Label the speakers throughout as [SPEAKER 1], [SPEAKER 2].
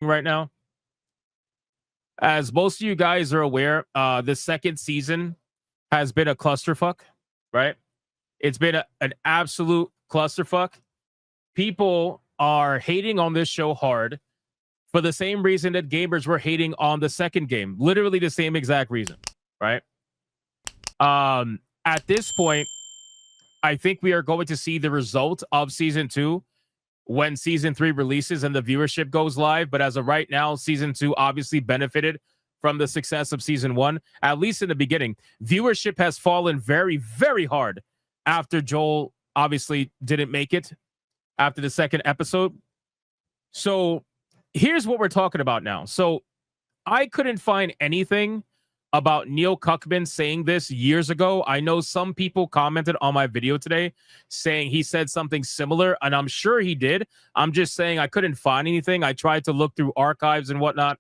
[SPEAKER 1] right now. As most of you guys are aware, the second season has been a clusterfuck, right? It's been an absolute clusterfuck. People are hating on this show hard for the same reason that gamers were hating on the second game. Literally the same exact reason, right? At this point, I think we are going to see the result of season 2 when season 3 releases and the viewership goes live. But as of right now, season 2 obviously benefited from the success of season 1, at least in the beginning. Viewership has fallen very, very hard after Joel obviously didn't make it after the second episode. So here's what we're talking about now. So I couldn't find anything about Neil Cuckman saying this years ago. I know some people commented on my video today saying he said something similar, and I'm sure he did. I'm just saying I couldn't find anything. I tried to look through archives and whatnot.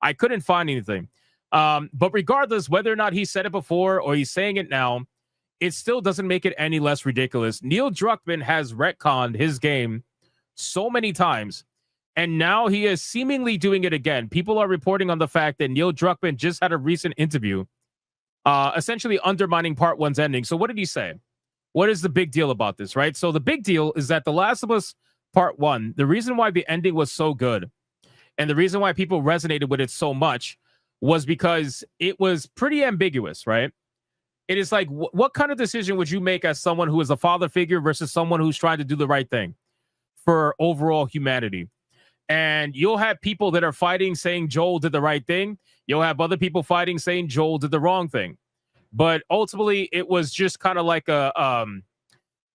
[SPEAKER 1] I couldn't find anything. But regardless, whether or not he said it before or he's saying it now, it still doesn't make it any less ridiculous. Neil Druckmann has retconned his game so many times, and now he is seemingly doing it again. People are reporting on the fact that Neil Druckmann just had a recent interview, essentially undermining Part 1's ending. So what did he say? What is the big deal about this, right? So the big deal is that The Last of Us Part 1, the reason why the ending was so good and the reason why people resonated with it so much was because it was pretty ambiguous, right? It is like, what kind of decision would you make as someone who is a father figure versus someone who's trying to do the right thing for overall humanity? And you'll have people that are fighting saying Joel did the right thing. You'll have other people fighting saying Joel did the wrong thing. But ultimately, it was just kind of like I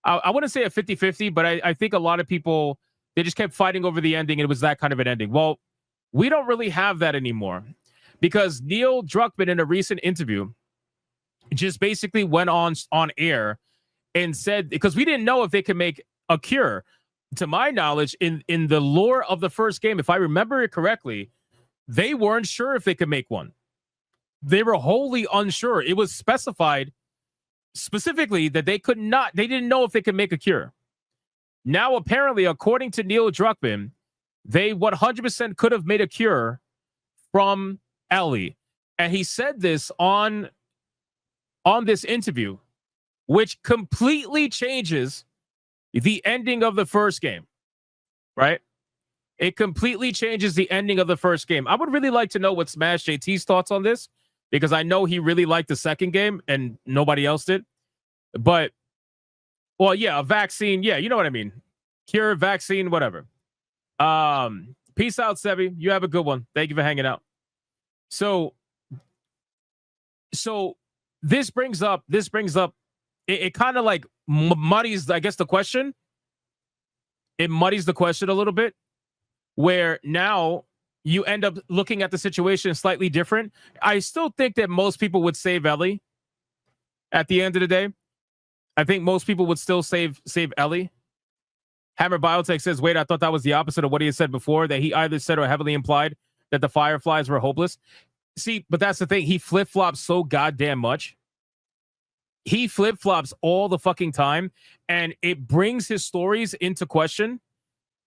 [SPEAKER 1] wouldn't say a 50-50, but I think a lot of people, they just kept fighting over the ending. And it was that kind of an ending. Well, we don't really have that anymore because Neil Druckmann in a recent interview just basically went on air and said, because we didn't know if they could make a cure. To my knowledge, in the lore of the first game, if I remember it correctly, they weren't sure if they could make one. They were wholly unsure. It was specified specifically that they didn't know if they could make a cure. Now, apparently, according to Neil Druckmann, they 100% could have made a cure from Ellie. And he said this on this interview, which completely changes the ending of the first game, right? It completely changes the ending of the first game. I would really like to know what Smash JT's thoughts on this, because I know he really liked the second game and nobody else did. But, well, yeah, a vaccine. Yeah, you know what I mean. Cure, vaccine, whatever. Peace out, Sebi. You have a good one. Thank you for hanging out. So this brings up, it kind of like muddies, I guess, the question. It muddies the question a little bit, where now you end up looking at the situation slightly different. I still think that most people would save Ellie at the end of the day. I think most people would still save Ellie. Hammer Biotech says, wait, I thought that was the opposite of what he had said before, that he either said or heavily implied that the Fireflies were hopeless. See, but that's the thing. He flip-flops so goddamn much. He flip-flops all the fucking time, and it brings his stories into question.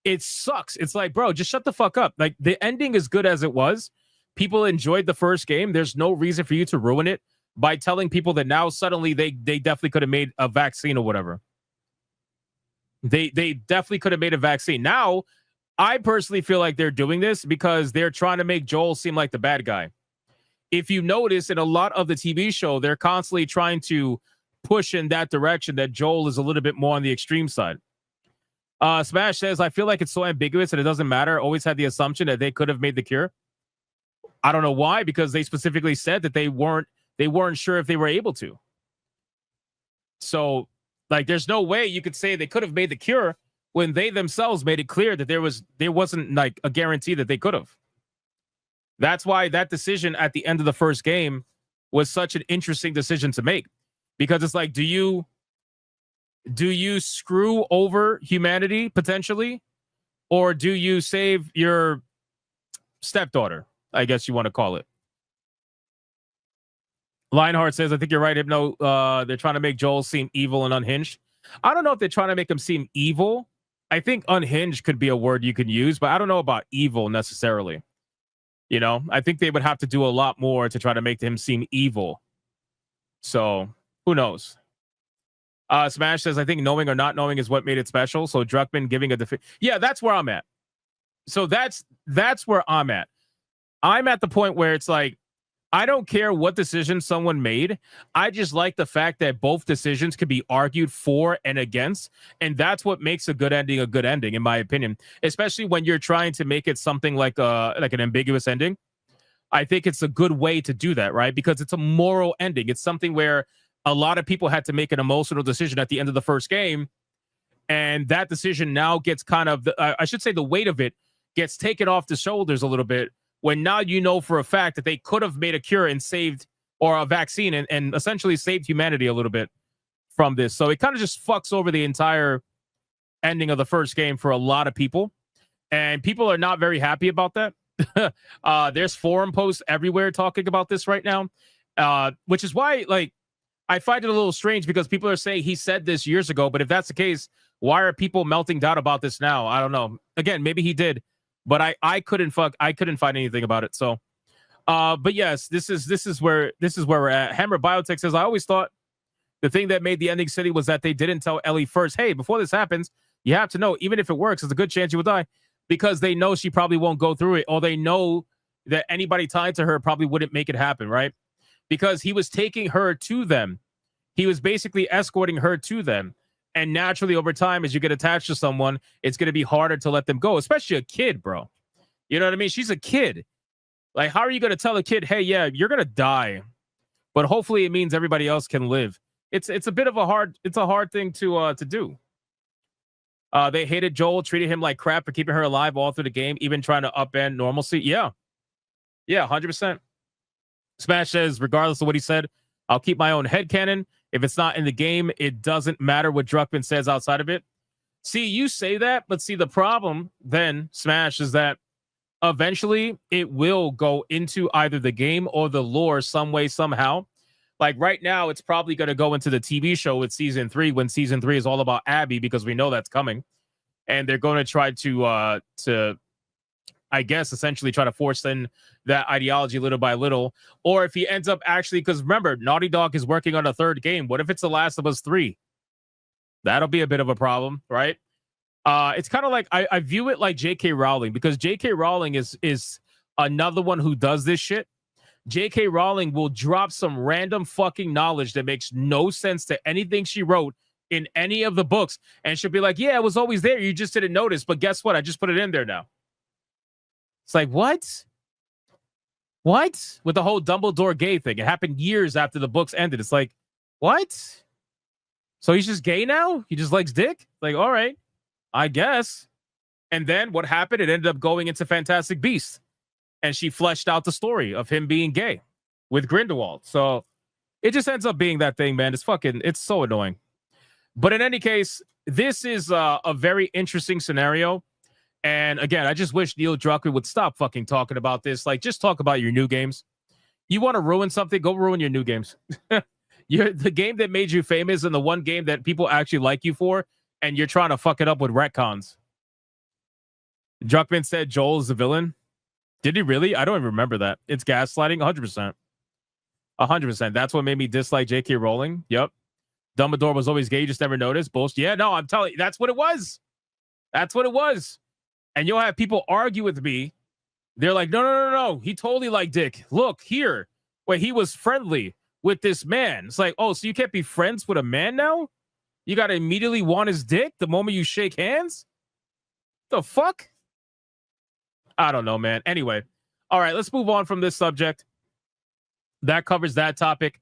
[SPEAKER 1] It sucks. It's like, bro, just shut the fuck up. Like, the ending is good as it was. People enjoyed the first game. There's no reason for you to ruin it by telling people that now suddenly they definitely could have made a vaccine or whatever. They definitely could have made a vaccine. Now, I personally feel like they're doing this because they're trying to make Joel seem like the bad guy. If you notice, in a lot of the TV show, they're constantly trying to push in that direction, that Joel is a little bit more on the extreme side. Smash says, I feel like it's so ambiguous that it doesn't matter. Always had the assumption that they could have made the cure. I don't know why, because they specifically said that they weren't sure if they were able to. So, like, there's no way you could say they could have made the cure when they themselves made it clear that there wasn't like a guarantee that they could have. That's why that decision at the end of the first game was such an interesting decision to make, because it's like, do you screw over humanity potentially, or do you save your stepdaughter, I guess you want to call it? Lionheart says, I think you're right, Hypno. They're trying to make Joel seem evil and unhinged. I don't know if they're trying to make him seem evil I think unhinged could be a word you could use, but I don't know about evil necessarily. You know, I think they would have to do a lot more to try to make him seem evil. So who knows? Smash says, I think knowing or not knowing is what made it special. So Druckmann giving a yeah, that's where I'm at. So that's where I'm at. I'm at the point where it's like, I don't care what decision someone made. I just like the fact that both decisions could be argued for and against. And that's what makes a good ending, in my opinion, especially when you're trying to make it something like an ambiguous ending. I think it's a good way to do that, right? Because it's a moral ending. It's something where a lot of people had to make an emotional decision at the end of the first game. And that decision now gets kind of, I should say the weight of it gets taken off the shoulders a little bit, when now you know for a fact that they could have made a cure and saved, or a vaccine and essentially saved humanity a little bit from this. So it kind of just fucks over the entire ending of the first game for a lot of people. And people are not very happy about that. There's forum posts everywhere talking about this right now, which is why, like, I find it a little strange because people are saying he said this years ago. But if that's the case, why are people melting down about this now? I don't know. Again, maybe he did, but I couldn't find anything about it. So, but yes, this is where we're at. Hammer Biotech says, I always thought the thing that made the ending city was that they didn't tell Ellie first, hey, before this happens, you have to know, even if it works, there's a good chance you will die, because they know she probably won't go through it, or they know that anybody tied to her probably wouldn't make it happen, right? Because he was taking her to them. He was basically escorting her to them. And naturally, over time, as you get attached to someone, it's going to be harder to let them go, especially a kid, bro. You know what I mean? She's a kid. Like, how are you going to tell a kid, hey, yeah, you're going to die, but hopefully it means everybody else can live? It's a bit of a hard thing to do. They hated Joel, treated him like crap for keeping her alive all through the game, even trying to upend normalcy. Yeah, 100%. Smash says, regardless of what he said, I'll keep my own headcanon. If it's not in the game, it doesn't matter what Druckmann says outside of it. See, you say that, but see, the problem then, Smash, is that eventually it will go into either the game or the lore some way, somehow. Like right now, it's probably going to go into the TV show with season 3, when season 3 is all about Abby, because we know that's coming. And they're going to try to I guess, essentially try to force in that ideology little by little. Or if he ends up actually, because remember, Naughty Dog is working on a third game. What if it's The Last of Us 3? That'll be a bit of a problem, right? It's kind of like, I view it like J.K. Rowling, because J.K. Rowling is another one who does this shit. J.K. Rowling will drop some random fucking knowledge that makes no sense to anything she wrote in any of the books. And she'll be like, yeah, it was always there. You just didn't notice. But guess what? I just put it in there now. It's like, what? What? With the whole Dumbledore gay thing. It happened years after the books ended. It's like, what? So he's just gay now? He just likes dick? Like, all right, I guess. And then what happened? It ended up going into Fantastic Beasts. And she fleshed out the story of him being gay with Grindelwald. So it just ends up being that thing, man. It's so annoying. But in any case, this is a very interesting scenario. And again, I just wish Neil Druckmann would stop fucking talking about this. Like, just talk about your new games. You want to ruin something? Go ruin your new games. You're the game that made you famous and the one game that people actually like you for, and you're trying to fuck it up with retcons. Druckmann said Joel is the villain. Did he really? I don't even remember that. It's gaslighting, 100%. 100%. That's what made me dislike J.K. Rowling. Yep. Dumbledore was always gay, you just never noticed. Bullshit. Yeah, no, I'm telling you, that's what it was. That's what it was. And you'll have people argue with me. They're like, no. He totally liked dick. Look here. Wait, he was friendly with this man. It's like, oh, so you can't be friends with a man now? You got to immediately want his dick the moment you shake hands? The fuck? I don't know, man. Anyway. All right, let's move on from this subject. That covers that topic.